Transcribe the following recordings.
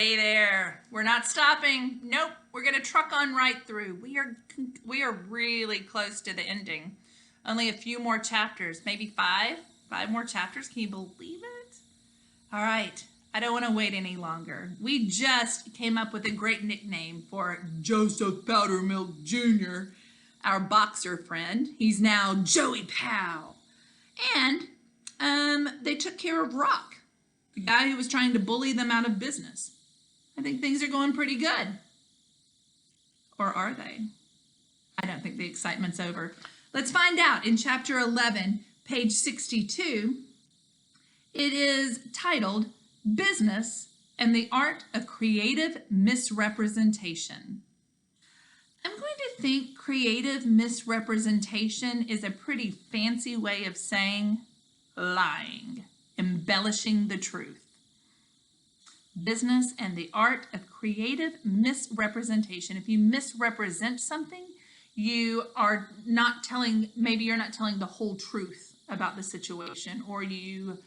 Hey there. We're not stopping. Nope. We're going to truck on right through. We are really close to the ending. Only a few more chapters, maybe five more chapters. Can you believe it? All right. I don't want to wait any longer. We just came up with a great nickname for Joseph Powdermilk Jr., our boxer friend. He's now Joey Powell. And they took care of Rock, the guy who was trying to bully them out of business. I think things are going pretty good. Or are they? I don't think the excitement's over. Let's find out. In chapter 11, page 62, it is titled Business and the Art of Creative Misrepresentation. I'm going to think creative misrepresentation is a pretty fancy way of saying lying, embellishing the truth. Business and the art of creative misrepresentation. If you misrepresent something, you are not telling, maybe you're not telling the whole truth about the situation, or you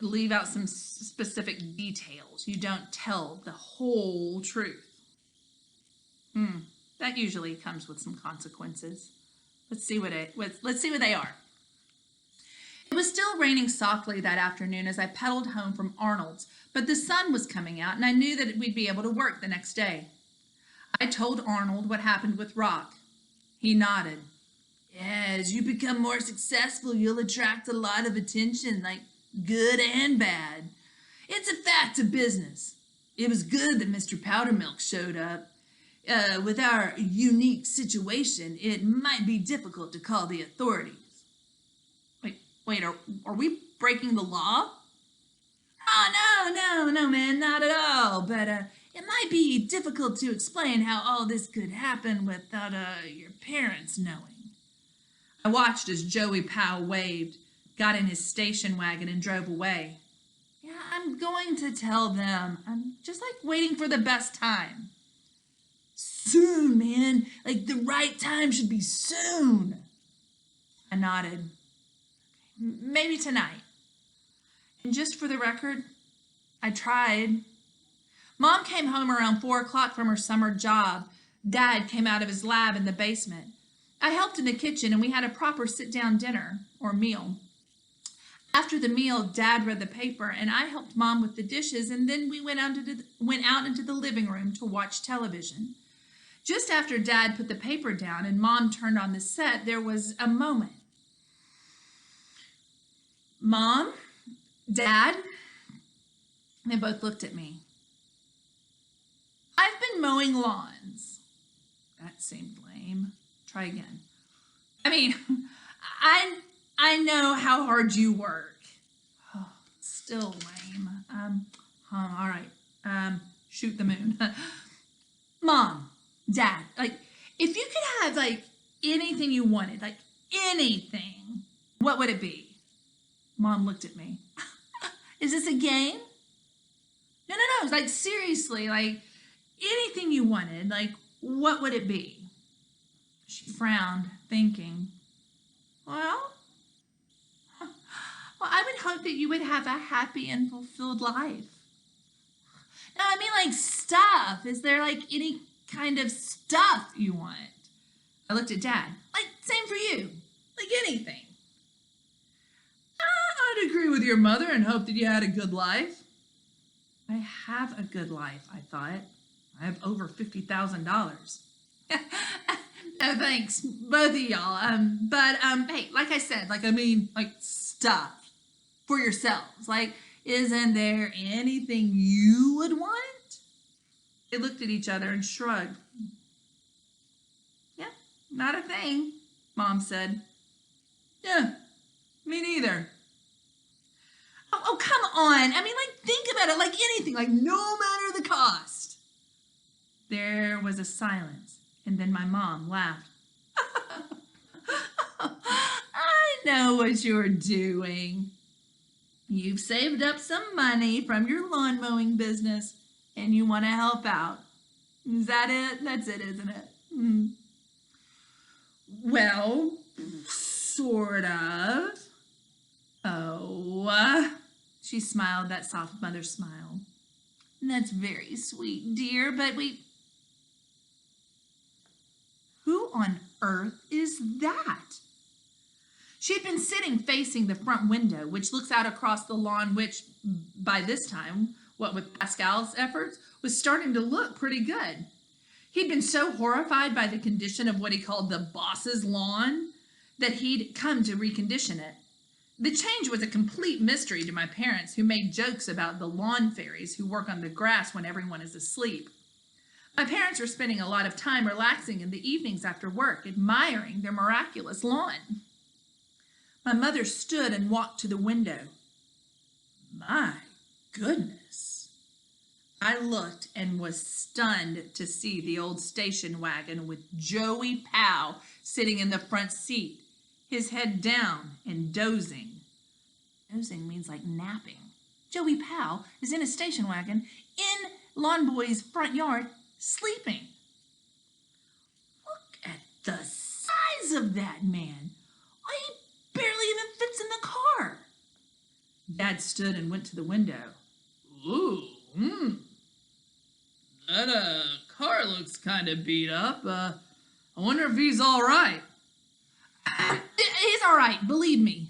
leave out some specific details. You don't tell the whole truth. That usually comes with some consequences. Let's see what they are. It was still raining softly that afternoon as I pedaled home from Arnold's, but the sun was coming out and I knew that we'd be able to work the next day. I told Arnold what happened with Rock. He nodded. Yeah, as you become more successful, you'll attract a lot of attention, like good and bad. It's a fact of business. It was good that Mr. Powdermilk showed up. With our unique situation, it might be difficult to call the authorities. Wait, are we breaking the law? Oh, no, man, not at all. But it might be difficult to explain how all this could happen without your parents knowing. I watched as Joey Powell waved, got in his station wagon, and drove away. Yeah, I'm going to tell them. I'm just like waiting for the best time. Soon, man. Like the right time should be soon. I nodded. Maybe tonight. And just for the record, I tried. Mom came home around 4 o'clock from her summer job. Dad came out of his lab in the basement. I helped in the kitchen and we had a proper sit-down dinner, or meal. After the meal, Dad read the paper and I helped Mom with the dishes, and then we went out into the living room to watch television. Just after Dad put the paper down and Mom turned on the set, there was a moment. Mom, Dad, they both looked at me. I've been mowing lawns. That seemed lame. Try again. I mean, I know how hard you work. Oh, still lame. All right. Shoot the moon. Mom, Dad, like, if you could have, like, anything you wanted, like, anything, what would it be? Mom looked at me. Is this a game? No. It's like, seriously, like, anything you wanted, like, what would it be? She frowned, thinking, well, I would hope that you would have a happy and fulfilled life. No, I mean, like, stuff. Is there, like, any kind of stuff you want? I looked at Dad. Like, same for you. Like, anything. I'd agree with your mother and hope that you had a good life. I have a good life, I thought. I have over $50,000. No, thanks, both of y'all. But hey, like I said, like, I mean, like, stuff for yourselves. Like, isn't there anything you would want? They looked at each other and shrugged. Yeah, not a thing, Mom said. Yeah, me neither. Oh, come on. I mean, like, think about it, like anything, like, no matter the cost. There was a silence, and then my mom laughed. I know what you're doing. You've saved up some money from your lawn mowing business, and you want to help out. Is that it? That's it, isn't it? Well, sort of. Oh, she smiled that soft mother smile. That's very sweet, dear, but who on earth is that? She had been sitting facing the front window, which looks out across the lawn, which, by this time, what with Pascal's efforts, was starting to look pretty good. He'd been so horrified by the condition of what he called the boss's lawn that he'd come to recondition it. The change was a complete mystery to my parents, who made jokes about the lawn fairies who work on the grass when everyone is asleep. My parents were spending a lot of time relaxing in the evenings after work, admiring their miraculous lawn. My mother stood and walked to the window. My goodness. I looked and was stunned to see the old station wagon with Joey Powell sitting in the front seat, his head down and dozing. Dozing means like napping. Joey Powell is in a station wagon in Lawn Boy's front yard, sleeping. Look at the size of that man. Why, he barely even fits in the car. Dad stood and went to the window. Ooh, that car looks kind of beat up. I wonder if he's all right. He's all right, believe me.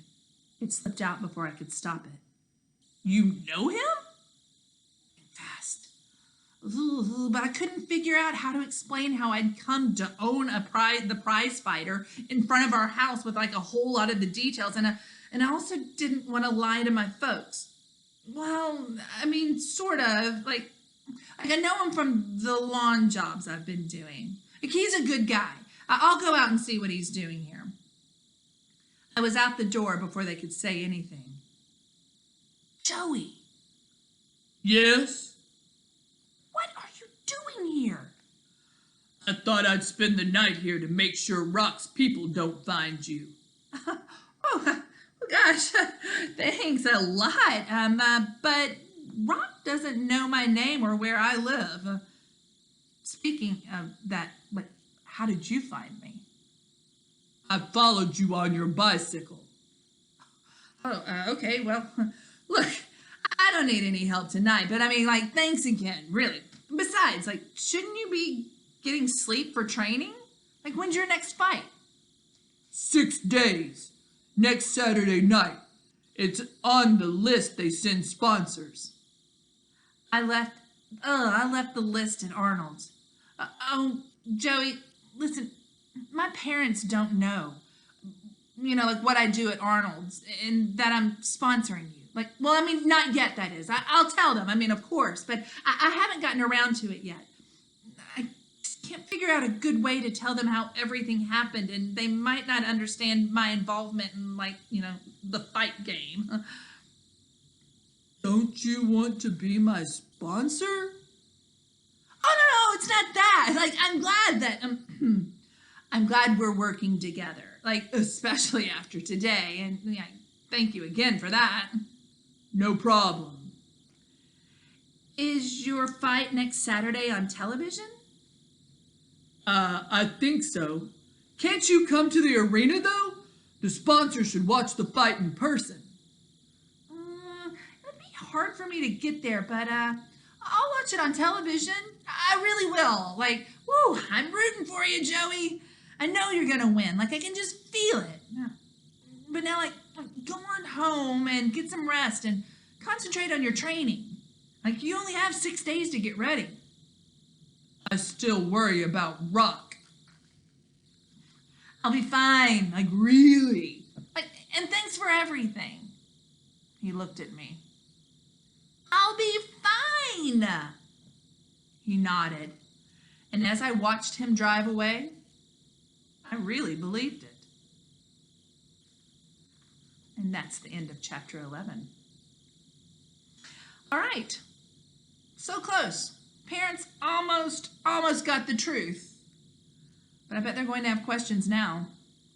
It slipped out before I could stop it. You know him? Fast. But I couldn't figure out how to explain how I'd come to own the prize fighter in front of our house with like a whole lot of the details, and I also didn't want to lie to my folks. Well, I mean, sort of. Like I know him from the lawn jobs I've been doing. Like, he's a good guy. I'll go out and see what he's doing here. I was out the door before they could say anything. Joey. Yes? What are you doing here? I thought I'd spend the night here to make sure Rock's people don't find you. Oh, gosh, thanks a lot. But Rock doesn't know my name or where I live. Speaking of that, how did you find me? I followed you on your bicycle. Oh, okay, well, look, I don't need any help tonight, but I mean, thanks again, really. Besides, shouldn't you be getting sleep for training? When's your next fight? 6 days. Next Saturday night. It's on the list they send sponsors. I left the list at Arnold's. Joey, listen, my parents don't know, what I do at Arnold's and that I'm sponsoring you. Not yet, that is. I'll tell them, of course, but I haven't gotten around to it yet. I just can't figure out a good way to tell them how everything happened, and they might not understand my involvement in, the fight game. Don't you want to be my sponsor? Oh, no, it's not that. I'm glad that, I'm glad we're working together, especially after today, and thank you again for that. No problem. Is your fight next Saturday on television? I think so. Can't you come to the arena, though? The sponsors should watch the fight in person. It'd be hard for me to get there, but I'll watch it on television. I really will. Woo, I'm rooting for you, Joey. I know you're gonna win. I can just feel it. But now, go on home and get some rest and concentrate on your training. You only have 6 days to get ready. I still worry about Rock. I'll be fine, really. And thanks for everything. He looked at me. I'll be fine. He nodded. And as I watched him drive away, I really believed it. And that's the end of chapter 11. All right. So close. Parents almost got the truth. But I bet they're going to have questions now.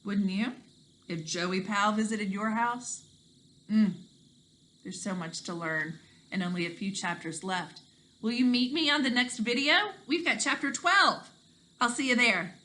Wouldn't you? If Joey Powell visited your house? There's so much to learn and only a few chapters left. Will you meet me on the next video? We've got chapter 12. I'll see you there.